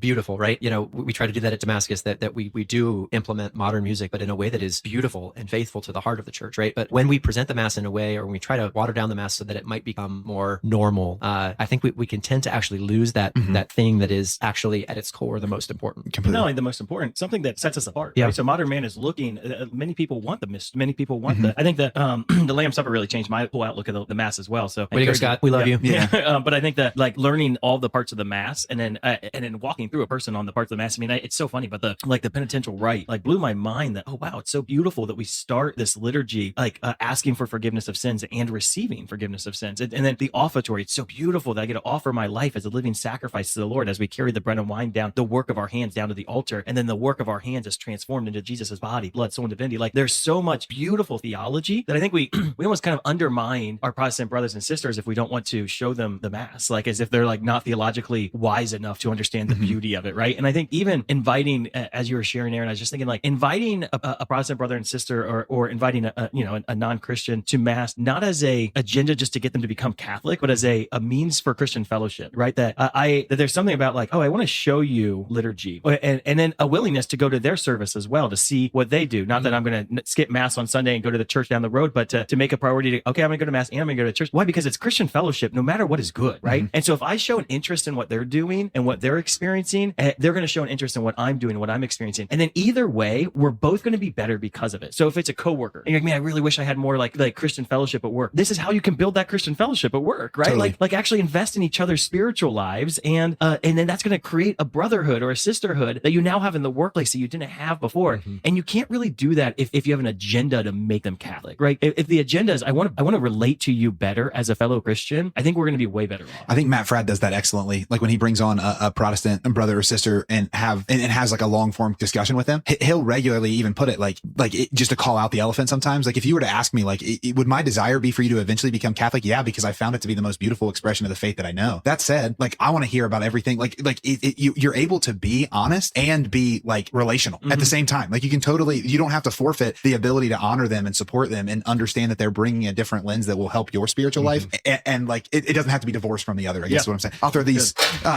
beautiful, right? We try to do that at Damascus, that we do implement modern music, but in a way that is beautiful and faithful to the heart of the church, right? But when we present the Mass in a way, or when we try to water down the Mass so that it might become more normal, I think we can tend to actually lose that thing that is actually at its core the most important. Completely. Not only the most important, something that sets us apart. Yeah. Right? So modern man is looking. Many people want the mist. Many people want the. I think that the Lamb's Supper really changed my whole outlook of the Mass as well. So, way to go, Scott. We love you. Yeah. But I think that like learning all the parts of the Mass and then walking through a person on the parts of the Mass. I mean, it's so funny, but the penitential rite like blew my mind. That it's so beautiful that we start this liturgy like asking for forgiveness of sins and receiving forgiveness of sins, and then the offertory. It's so beautiful that I get to offer my life as a living sacrifice to the Lord as we carry the bread and wine down, the work of our hands down to the altar, and then the work of our hands is transformed into Jesus's body, blood, soul, and divinity. Like there's so much beautiful theology that I think we almost kind of undermine our Protestant brothers and sisters if we don't want to show them the Mass, like as if they're like not theologically wise enough to understand the beauty of it, right? And I think even inviting, as you were sharing, Aaron, I was just thinking like inviting a Protestant brother and sister or inviting a non-Christian to Mass, not as a agenda just to get them to become Catholic, but as a means for Christian fellowship, right? That there's something about like, I want to show you liturgy, and then a willingness to go to their service as well to see what they do. Not that I'm going to skip Mass on Sunday and go to the church down the road, but to make a priority to, I'm going to go to Mass and I'm going to go to church. Why? Because it's Christian fellowship, no matter what is good, right? And so if I show an interest in what they're doing and what they're experiencing, they're going to show an interest in what I'm doing and what I'm experiencing. And then either way, we're both going to be better because of it. So if it's a coworker, and you're like, man, I really wish I had more like Christian fellowship at work. This is how you can build that Christian fellowship at work, right? Totally. Like actually invest in each other's spiritual lives, and then that's going to create a brotherhood or a sisterhood that you now have in the workplace that you didn't have before. And you can't really do that if you have an agenda to make them Catholic, right? If the agenda is I want to relate to you better as a fellow Christian, I think we're going to be way better off. I think Matt Fradd does that excellently. Like when he brings on a Protestant brother or sister and has like a long form long-form discussion with him, he'll regularly even put it just to call out the elephant sometimes. Like if you were to ask me, like, would my desire be for you to eventually become Catholic? Yeah, because I found it to be the most beautiful expression of the faith that I know. That said, like, I want to hear about everything. You're able to be honest and be like relational at the same time. Like you don't have to forfeit the ability to honor them and support them and understand that they're bringing a different lens that will help your spiritual life. And like, it doesn't have to be divorced from the other, I guess is what I'm saying. I'll throw these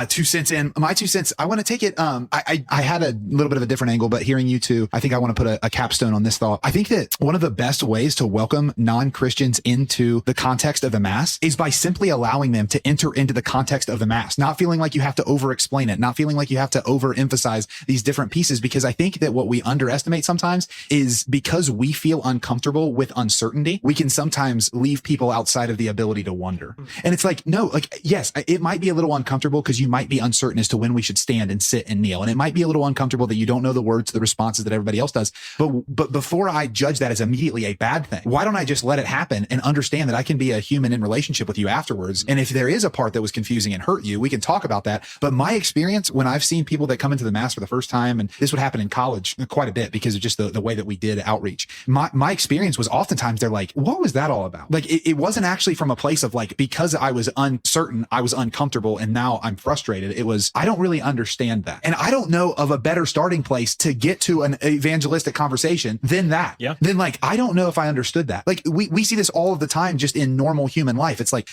2 cents in. My 2 cents, I want to take it. I had a little bit of a different angle, but hearing you two, I think I want to put a capstone on this thought. I think that one of the best ways to welcome non-Christians into the context of the Mass is by simply allowing them to enter into the context of the Mass, not feeling like you have to over-explain it, not feeling like you have to overemphasize these different pieces, because I think that what we underestimate sometimes is because we feel uncomfortable with uncertainty, we can sometimes leave people outside of the ability to wonder. And it's like, no, like, yes, it might be a little uncomfortable because you might be uncertain as to when we should stand and sit and kneel. And it might be a little uncomfortable that you don't know the words to the responses that everybody else does. But before I judge that as immediately a bad thing, why don't I just let it happen and understand that I can be a human in relationship with you afterwards? And if there is a part that was confusing and hurt you, we can talk about that. But my experience when I've seen people that come into the Mass for the first time, and this would happen in college quite a bit because of just the way that we did outreach, my experience was oftentimes they're like, what was that all about? Like it wasn't actually from a place of like, because I was uncertain, I was uncomfortable, and now I'm frustrated. It was, I don't really understand that. And I don't know of a better starting place to get to an evangelistic conversation than that. Yeah. Then like, I don't know if I understood that. Like we see this all of the time just in normal human life. It's like,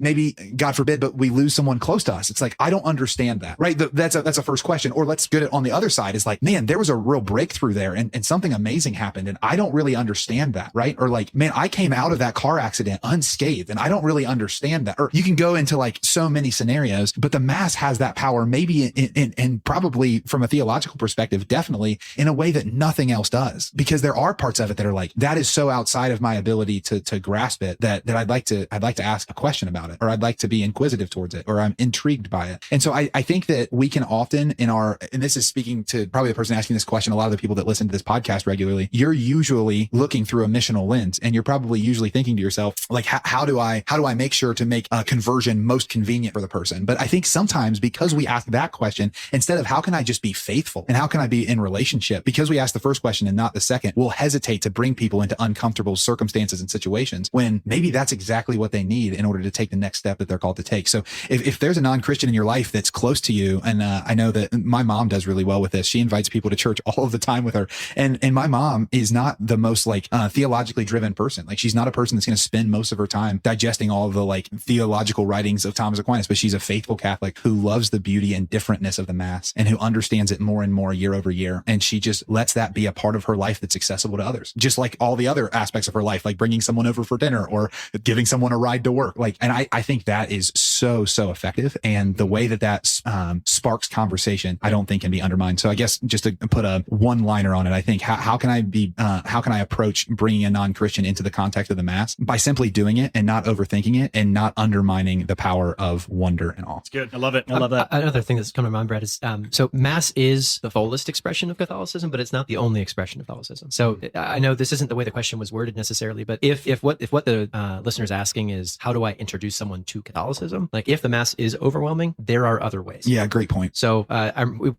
maybe God forbid, but we lose someone close to us. It's like, I don't understand that. Right. That's a first question. Or let's get it on the other side is like, man, there was a real breakthrough there and something amazing happened. And I don't really understand that. Right. Or like, man, I came out of that car accident unscathed and I don't really understand that. Or you can go into like so many scenarios, but the Mass has that power, maybe in probably from a theological perspective, definitely in a way that nothing else does, because there are parts of it that are like, that is so outside of my ability to grasp it that I'd like to ask a question about it, or I'd like to be inquisitive towards it, or I'm intrigued by it. And so I think that we can often and this is speaking to probably the person asking this question, a lot of the people that listen to this podcast regularly, you're usually looking through a missional lens, and you're probably usually thinking to yourself, like, how do I make sure to make a conversion most convenient for the person? But I think sometimes because we ask that question, instead of how can I just be faithful and how can I be in relationship, because we ask the first question and not the second, we'll hesitate to bring people into uncomfortable circumstances and situations when maybe that's exactly what they need in order to take the next step that they're called to take. So if there's a non-Christian in your life that's close to you, and I know that my mom does really well with this, she invites people to church all of the time with her. And my mom is not the most like theologically driven person. Like she's not a person that's going to spend most of her time digesting all of the like theological writings of Thomas Aquinas, but she's a faithful Catholic who loves the beauty and differentness of the Mass and who understands it more and more year over year. And she just lets that be a part of her life that's accessible to others, just like all the other aspects of her life, like bringing someone over for dinner or giving someone a ride to work. Like, and I think that is so effective. And the way that sparks conversation, I don't think can be undermined. So I guess just to put a one-liner on it, I think how can I approach bringing a non-Christian into the context of the Mass? By simply doing it and not overthinking it and not undermining the power of wonder and awe. It's good. I love it. I love that. Another thing that's coming to mind, Brad, is so Mass is the fullest expression of Catholicism, but it's not the only expression of Catholicism. So I know this isn't the way the question was worded necessarily, but if what the listener's asking is how do I introduce someone to Catholicism? Like if the Mass is overwhelming, there are other ways. Yeah, great point. So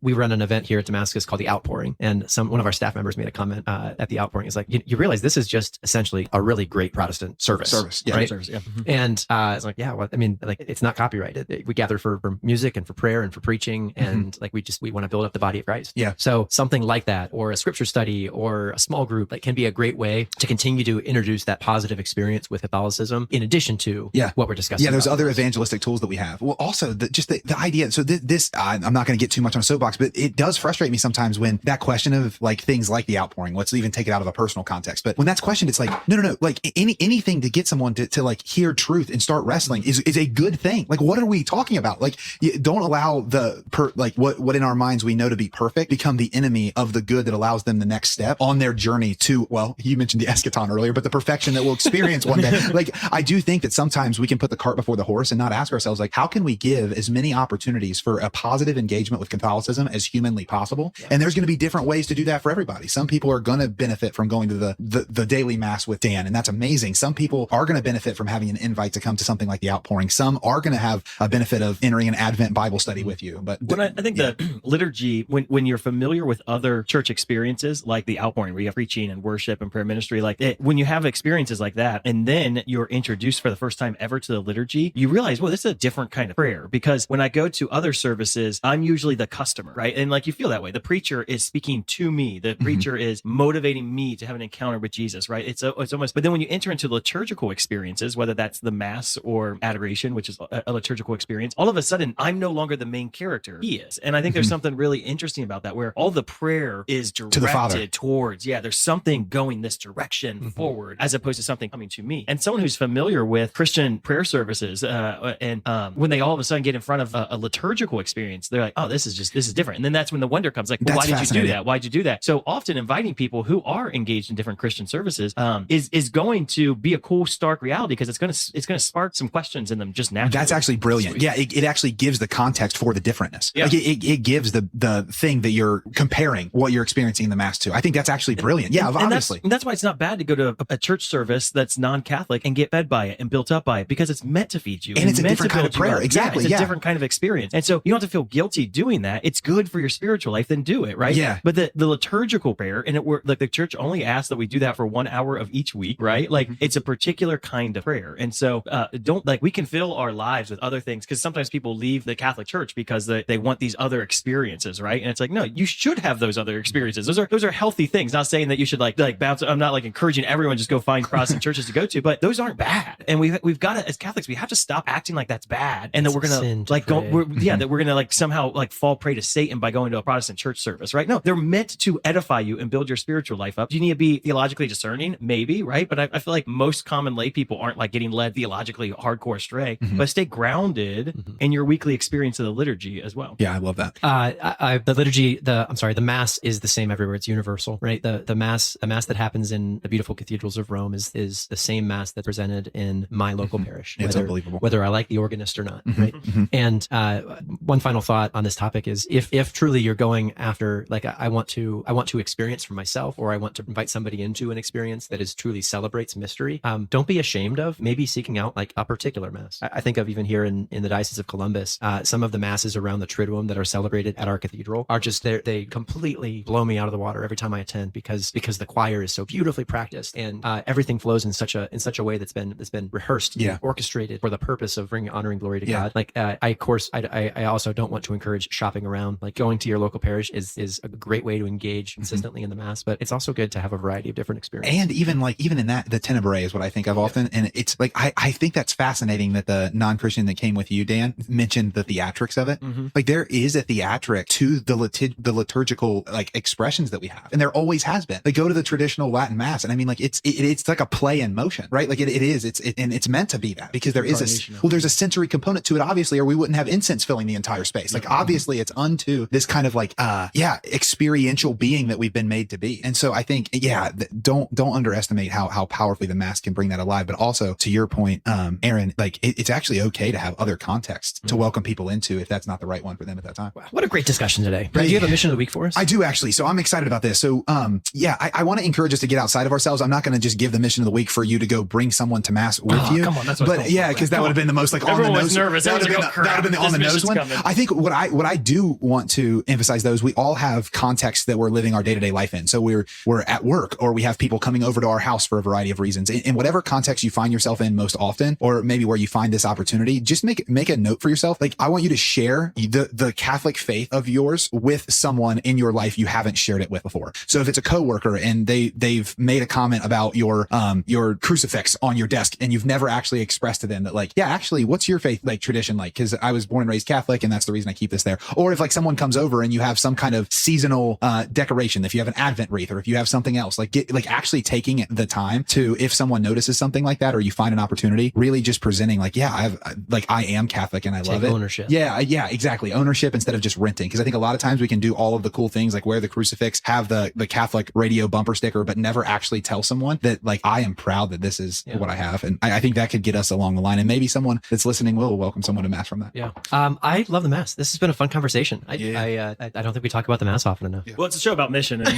we run an event here at Damascus called the Outpouring, and one of our staff members made a comment at the Outpouring. It's like you realize this is just essentially a really great Protestant service, yeah, right? Service, yeah. Mm-hmm. And it's like, yeah, well, I mean, like it's not copyrighted. We gather for music and for prayer and for preaching, and like we want to build up the body of Christ. Yeah. So something like that, or a scripture study, or a small group, like can be a great way to continue to introduce that positive experience with Catholicism, in addition to what we're discussing. Yeah, there's other evangelistic tools that we have. Well, also the idea. So this I'm not going to get too much on a soapbox, but it does frustrate me sometimes when that question of like things like the Outpouring. Let's even take it out of a personal context. But when that's questioned, it's like no. Like anything to get someone to like hear truth and start wrestling is a good thing. Like what are we talking about? Like don't allow what in our minds we know to be perfect become the enemy of the good that allows them the next step on their journey to, well, you mentioned the eschaton earlier, but the perfection that we'll experience one day. Like I do think that sometimes we can put the cart before the horse and not ask ourselves, like, how can we give as many opportunities for a positive engagement with Catholicism as humanly possible? Yeah. And there's going to be different ways to do that for everybody. Some people are going to benefit from going to the daily Mass with Dan, and that's amazing. Some people are going to benefit from having an invite to come to something like the Outpouring. Some are going to have a benefit of entering an Advent Bible study with you. But I think the liturgy, when you're familiar with other church experiences like the outpouring where you have preaching and worship and prayer ministry, like when you have experiences like that, and then you're introduced for the first time ever to the liturgy, you realize, well, this is a different kind of prayer. Because when I go to other services, I'm usually the customer, right? And like you feel that way. The preacher is speaking to me. The preacher is motivating me to have an encounter with Jesus, right? It's almost, but then when you enter into liturgical experiences, whether that's the Mass or adoration, which is a liturgical experience, all of a sudden I'm no longer the main character. He is. And I think there's something really interesting about that, where all the prayer is directed towards, there's something going this direction forward, as opposed to something coming to me. And someone who's familiar with Christian prayer services, when they all of a sudden get in front of a liturgical experience, they're like, oh, this is different. And then that's when the wonder comes, like, well, why did you do that? Why'd you do that? So often inviting people who are engaged in different Christian services is going to be a cool, stark reality, because it's going to spark some questions in them just naturally. That's actually brilliant. Yeah, it actually gives the context for the differentness. Yeah. Like it gives the thing that you're comparing what you're experiencing in the Mass to. I think that's actually brilliant. Yeah, obviously. And that's why it's not bad to go to a church service that's non-Catholic and get fed by it and built up by it, because it's meant to feed you. And it's a different kind of prayer. Exactly. It's a different kind of experience. And so you don't have to feel guilty doing that. It's good for your spiritual life, then do it, right? Yeah. But the liturgical prayer, and like the church only asks that we do that for 1 hour of each week, right? Like it's a particular kind of prayer. And so we can fill our lives with other things, because sometimes people leave the Catholic Church because they want these other experiences, right? And it's like, no, you should have those other experiences. Those are healthy things. Not saying that you should like bounce. I'm not like encouraging everyone just go find Protestant churches to go to, but those aren't bad. And we've got to, as Catholics, we have to stop acting like that's bad, and that we're gonna that we're gonna like somehow like fall prey to Satan by going to a Protestant church service, right? No, they're meant to edify you and build your spiritual life up. Do you need to be theologically discerning? Maybe, right? But I feel like most common lay people aren't like getting led theologically hardcore astray, but stay grounded in your weekly experience of the liturgy as well. Yeah, I love that. The liturgy, the Mass is the same everywhere. It's universal, right? The Mass that happens in the beautiful cathedrals of Rome is the same Mass that's presented in my local parish. It's unbelievable. Whether I like the organist or not, right? And one final thought on this topic is if truly you're going after, like, I want to experience for myself, or I want to invite somebody into an experience that is truly celebrates mystery, don't be ashamed of maybe seeking out like a particular Mass. I think of even here in the Diocese of Columbus, some of the Masses around the Triduum that are celebrated at our cathedral are just they completely blow me out of the water every time I attend, because the choir is so beautifully practiced, and everything flows in such a way that's been rehearsed, and orchestrated for the purpose of bringing honor and glory to God. Like I also don't want to encourage shopping around. Like going to your local parish is a great way to engage consistently in the Mass, but it's also good to have a variety of different experiences. And even in that, the Tenebrae is what I think of often, and it's like I think that's fascinating that the non-Christian that came with you, Dan, mentioned the theatrics of it. Like there is a theatric to the liturgical like expressions that we have, and there always has been. Like go to the traditional Latin Mass, and I mean, like it's like a play in motion, right? Like and it's meant to be that, because there is there's a sensory component to it, obviously, or we wouldn't have incense filling the entire space. Like obviously it's unto this kind of like experiential being that we've been made to be. And so I think don't underestimate how powerfully the Mass can bring that alive. But also to your point, Aaron, like it's actually okay to have other contexts to welcome people into if that's not the right one for them at that time. Wow, what a great discussion today. Right. Do you have a mission of the week for us? I do, actually. So I'm excited about this. So I want to encourage us to get outside of ourselves. I'm not going to just give the mission of the week for you to go bring someone to Mass with you. Come on, that's what because that would have been the most like on the nose. Nervous. That would have been the on the nose one. I think what I do want to emphasize though is we all have contexts that we're living our day-to-day life in. So we're at work, or we have people coming over to our house for a variety of reasons. In whatever context you find yourself in most often, or maybe where you find this opportunity, just make a note for yourself. Like I want you to share the Catholic faith of yours with someone in your life you haven't shared it with before. So if it's a coworker and they've made a comment about your crucifix on your desk, and you've never actually expressed to them that like, yeah, actually, what's your faith like tradition like? Because I was born and raised Catholic, and that's the reason I keep this there. Or if like someone comes over and you have some kind of seasonal decoration, if you have an Advent wreath, or if you have something else, like actually taking the time to, if someone notices something like that, or you find an opportunity, really just presenting like, yeah, I am Catholic and I love it. Ownership. Yeah, exactly. Ownership instead of just renting. Because I think a lot of times we can do all of the cool things, like wear the crucifix, have the Catholic radio bumper sticker, but never actually tell someone that like, I am proud that this is what I have. And I think that could get us along the line, and maybe someone that's listening will welcome someone to Mass from that. Yeah. I love the Mass. This has been a fun conversation. I don't think we talk about the Mass often enough. Yeah. Well, it's a show about mission, and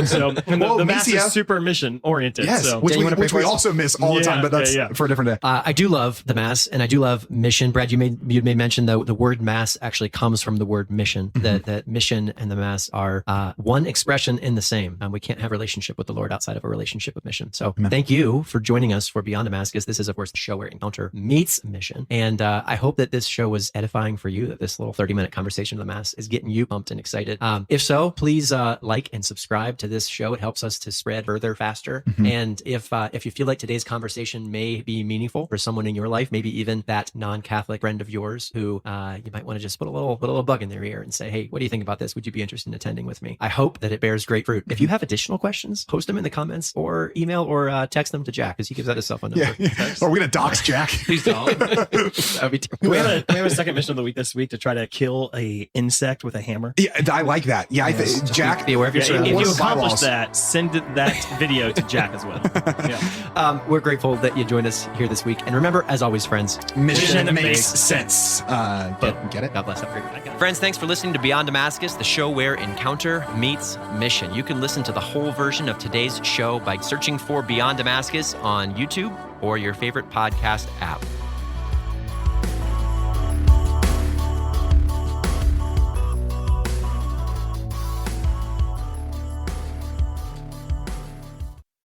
so the Mass is super mission oriented. Yes, so. which we also miss all the time, but that's for a different day. I do love the Mass, and I do love mission. Brad, you made mention the word Mass actually comes from the word mission. That mission mission and the Mass are one expression in the same. We can't have a relationship with the Lord outside of a relationship with mission. So thank you for joining us for Beyond Damascus. This is, of course, the show where encounter meets mission. And I hope that this show was edifying for you, that this little 30-minute conversation of the Mass is getting you pumped and excited. If so, please like and subscribe to this show. It helps us to spread further faster. And if you feel like today's conversation may be meaningful for someone in your life, maybe even that non-Catholic friend of yours who you might want to just put a little bug in their ear and say, hey, what do you think about this? Would you be interested in attending with me? I hope that it bears great fruit. If you have additional questions, post them in the comments or email or text them to Jack, because he gives out his cell phone number. Are we going to dox Jack? Please don't. That would be terrible. We have a second mission of the week this week to try to kill a insect with a hammer. Yeah, I like that. Yeah, Jack, be aware of your if you accomplish that, send that video to Jack as well. Yeah. We're grateful that you joined us here this week. And remember, as always, friends, mission makes sense. Get it? God bless. Have a great week. Friends, thanks for listening to Beyond Damascus, the show where encounter meets mission. You can listen to the whole version of today's show by searching for Beyond Damascus on YouTube or your favorite podcast app.